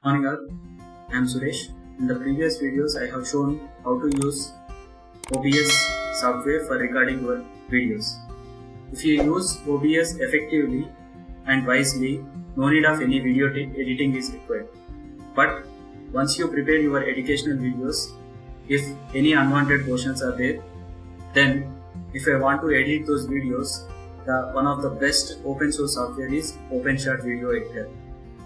Morning all, I am Suresh. In the previous videos I have shown how to use OBS software for recording your videos. If you use OBS effectively and wisely, no need of any video editing is required. But once you prepare your educational videos, if any unwanted portions are there, then if I want to edit those videos, one of the best open source software is OpenShot Video Editor.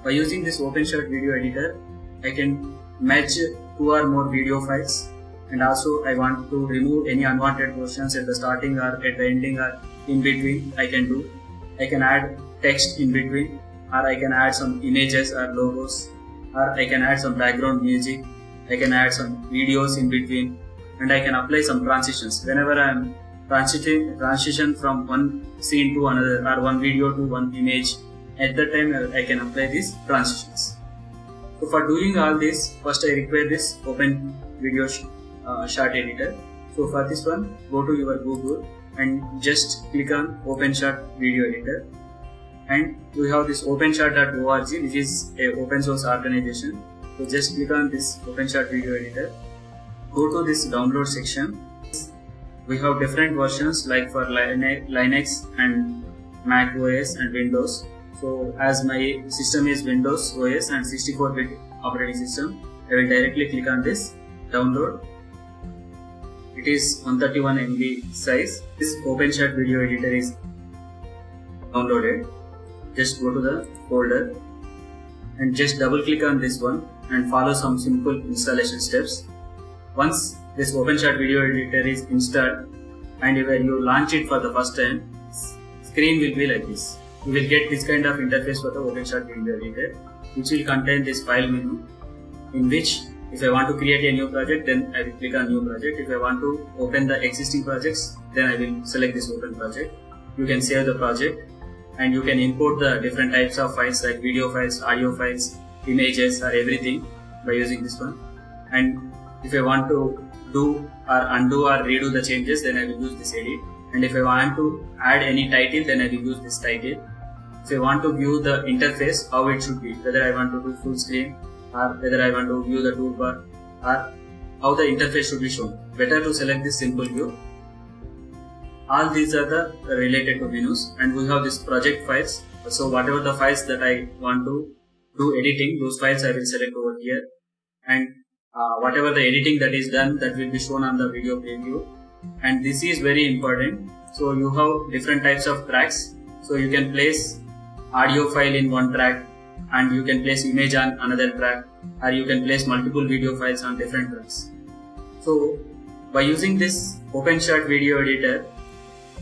By using this OpenShot Video Editor, I can match 2 or more video files, and also I want to remove any unwanted portions at the starting or at the ending or in between. I can add text in between, or I can add some images or logos, or I can add some background music, I can add some videos in between, and I can apply some transitions. Whenever I am transition from one scene to another or one video to one image, at that time I can apply these transitions. So for doing all this, first I require this Open Video Shot Editor. So for this one, go to your Google and just click on OpenShot Video Editor, and we have this openshot.org, which is a open source organization. So just click on this OpenShot Video Editor, go to this download section. We have different versions like for Linux and Mac OS and Windows. So as my system is Windows OS and 64-bit operating system, I will directly click on this download. It is 131 MB size. This OpenShot Video Editor is downloaded. Just go to the folder and just double click on this one and follow some simple installation steps. Once this OpenShot Video Editor is installed and when you launch it for the first time, screen will be like this. You will get this kind of interface for the OpenShot Video Editor, which will contain this file menu, in which if I want to create a new project, then I will click on new project. If I want to open the existing projects, then I will select this open project. You can save the project and you can import the different types of files like video files, audio files, images or everything by using this one. And if I want to do or undo or redo the changes, then I will use this edit. And if I want to add any title, then I will use this title. If I want to view the interface, how it should be, whether I want to do full screen or whether I want to view the toolbar or how the interface should be shown, better to select this simple view. All these are the related to menus, and we have this project files. So whatever the files that I want to do editing, those files I will select over here, and whatever the editing that is done, that will be shown on the video preview. And this is very important. So you have different types of tracks. So you can place audio file in one track, and you can place image on another track, or you can place multiple video files on different tracks. So by using this OpenShot Video Editor,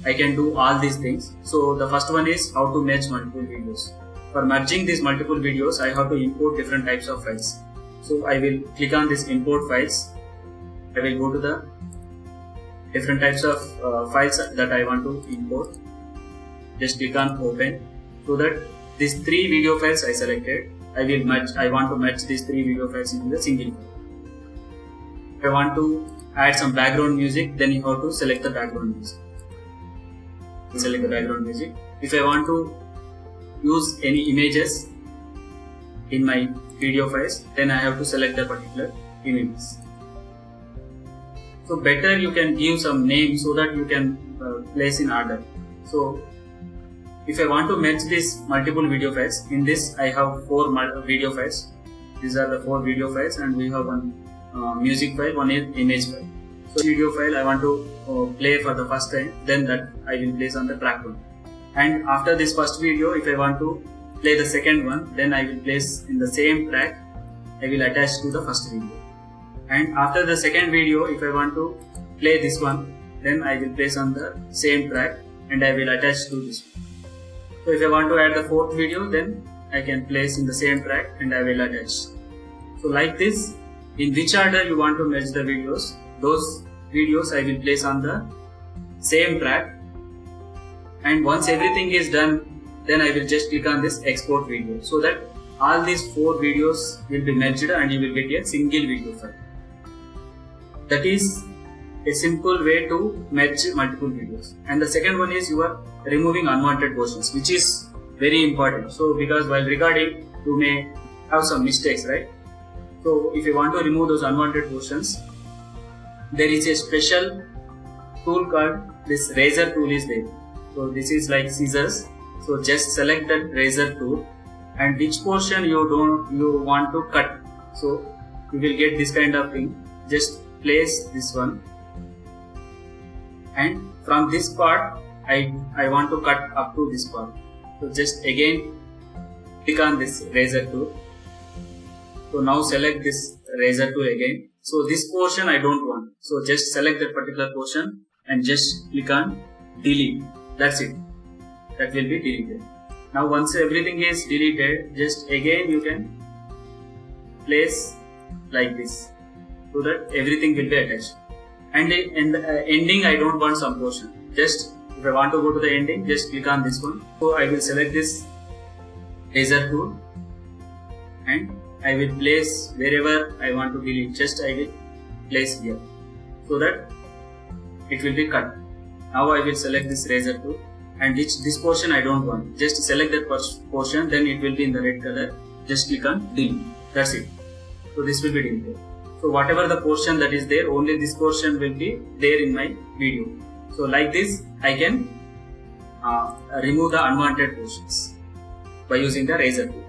I can do all these things. So the first one is how to merge multiple videos. For merging these multiple videos, I have to import different types of files. So I will click on this import files. I will go to the different types of files that I want to import. Just click on open, so that these 3 video files I selected, I want to merge these 3 video files into the single file. If I want to add some background music, then you have to select the background music. Select the background music. If I want to use any images in my video files, then I have to select the particular images. So better you can give some name so that you can place in order. So if I want to merge these multiple video files, in this I have 4 video files. These are the 4 video files, and we have one music file, one image file. So video file I want to play for the first time, then that I will place on the track 1. And after this first video, if I want to play the second one, then I will place in the same track, I will attach to the first video. And after the second video, if I want to play this one, then I will place on the same track and I will attach to this one. So if I want to add the 4th video, then I can place in the same track and I will attach. So like this, in which order you want to merge the videos, those videos I will place on the same track. And once everything is done, then I will just click on this export video, so that all these 4 videos will be merged and you will get a single video file. That is a simple way to merge multiple videos. And the second one is you are removing unwanted portions, which is very important. So because while recording, you may have some mistakes, right? So if you want to remove those unwanted portions, there is a special tool called this razor tool is there. So this is like scissors. So just select that razor tool, and which portion you want to cut. So you will get this kind of thing. Just place this one, and from this part I want to cut up to this part. So just again click on this razor tool. So now select this razor tool again. So this portion I don't want. So just select that particular portion and just click on delete. That's it. That will be deleted. Now once everything is deleted, just again you can place like this so that everything will be attached. And in the ending I don't want some portion. Just if I want to go to the ending, just click on this one. So I will select this razor tool and I will place wherever I want to delete. Just I will place here so that it will be cut. Now I will select this razor tool, and this portion I don't want. Just select that portion, then it will be in the red color. Just click on delete. That's it. So this will be deleted. So whatever the portion that is there, only this portion will be there in my video. So like this I can remove the unwanted portions by using the razor tool.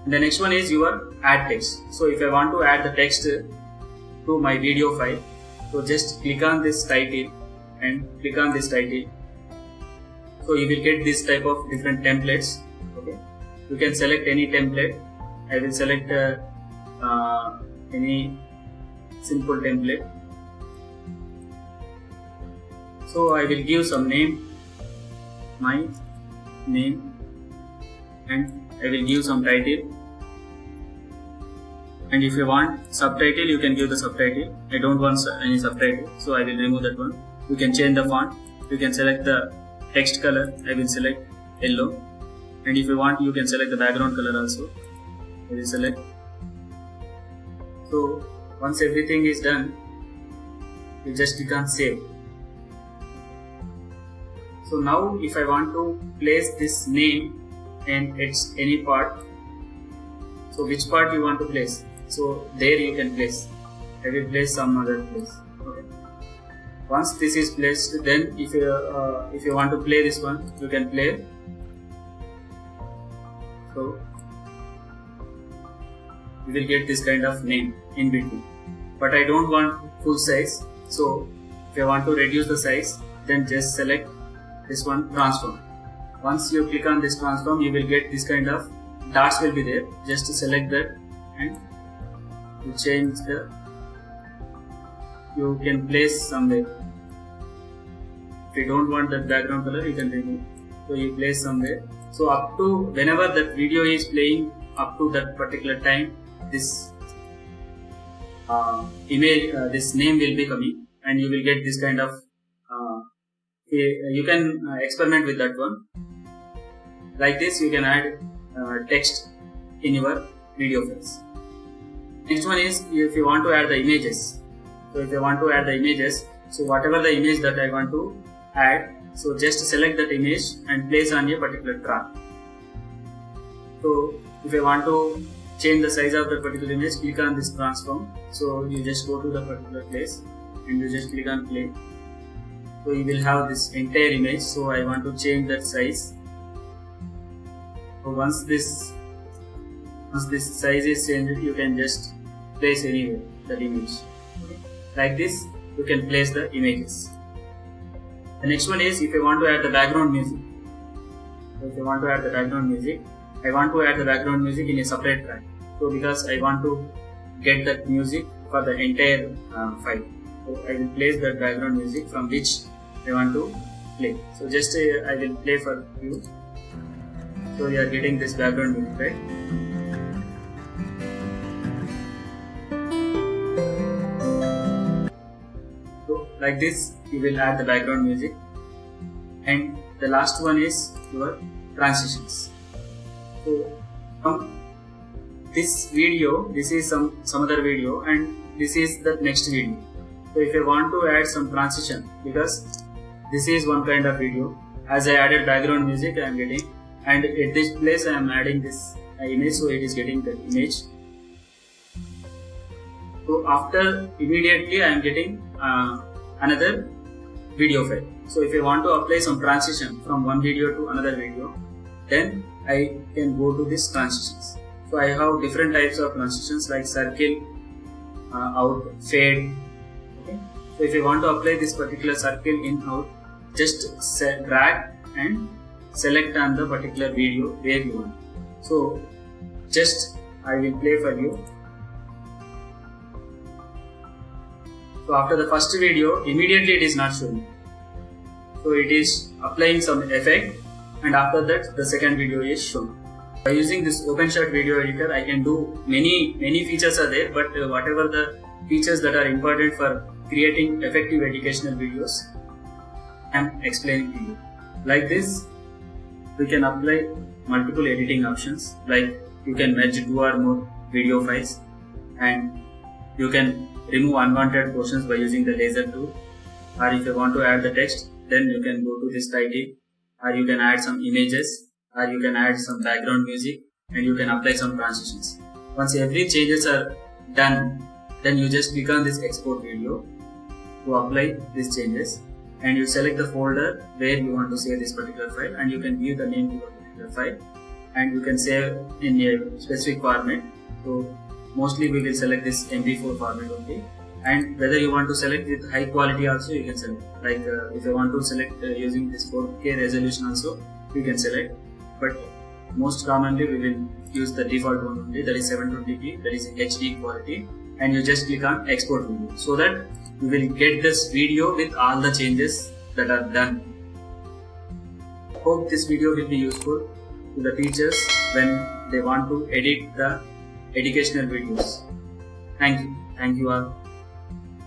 And the next one is your add text. So if I want to add the text to my video file, so just click on this title and click on this title. So you will get this type of different templates. Okay, you can select any template. I will select any simple template. So I will give some name, my name, and I will give some title. And if you want subtitle, you can give the subtitle. I don't want any subtitle, so I will remove that one. You can change the font. You can select the text color. I will select yellow. And if you want, you can select the background color also. I will select. So once everything is done, you just click on save. So now if I want to place this name and its any part, so which part you want to place? So there you can place. I will place some other place. Okay. Once this is placed, then if you want to play this one, you can play. So you will get this kind of name in between. But I don't want full size. So if I want to reduce the size, then just select this one, transform. Once you click on this transform, you will get this kind of dots will be there. Just select that and you change the, you can place somewhere. If you don't want that background color, you can remove. So you place somewhere. So up to whenever that video is playing, up to that particular time, this image, this name will be coming, and you will get this kind of. You can experiment with that one. Like this, you can add text in your video files. Next one is if you want to add the images. So if you want to add the images, so whatever the image that I want to add, so just select that image and place on a particular track. So if I want to change the size of that particular image, click on this transform. So you just go to the particular place and you just click on play. So you will have this entire image. So I want to change that size. So once this size is changed, you can just place anywhere that image. Okay. Like this, you can place the images. The next one is if you want to add the background music. So if you want to add the background music, I want to add the background music in a separate track. So because I want to get that music for the entire file. So I will place that background music from which I want to play. So just I will play for you. So you are getting this background music, right? So like this, you will add the background music. And the last one is your transitions. So from this video, this is some other video, and this is the next video. So if I want to add some transition, because this is one kind of video, as I added background music I am getting, and at this place I am adding this image, so it is getting the image. So after immediately I am getting another video file. So if I want to apply some transition from one video to another video, then I can go to this transitions. So I have different types of transitions like circle, out, fade. Okay. So if you want to apply this particular circle in out, just drag and select on the particular video where you want. So just I will play for you. So after the first video, immediately it is not showing. So it is applying some effect, and after that the second video is shown. By using this OpenShot video editor, I can do many features are there, but whatever the features that are important for creating effective educational videos, I am explaining to you. Like this, we can apply multiple editing options, like you can merge 2 or more video files, and you can remove unwanted portions by using the laser tool, or if you want to add the text, then you can go to this title, or you can add some images, or you can add some background music, and you can apply some transitions. Once every changes are done, then you just click on this export video to apply these changes, and you select the folder where you want to save this particular file, and you can give the name to the particular file, and you can save in a specific format. So mostly we will select this MP4 format only, and whether you want to select with high quality also you can select, like if you want to select using this 4K resolution also you can select, but most commonly we will use the default one only, that is 720p, that is HD quality, and you just click on export video, so that you will get this video with all the changes that are done. Hope this video will be useful to the teachers when they want to edit the educational videos. Thank you all.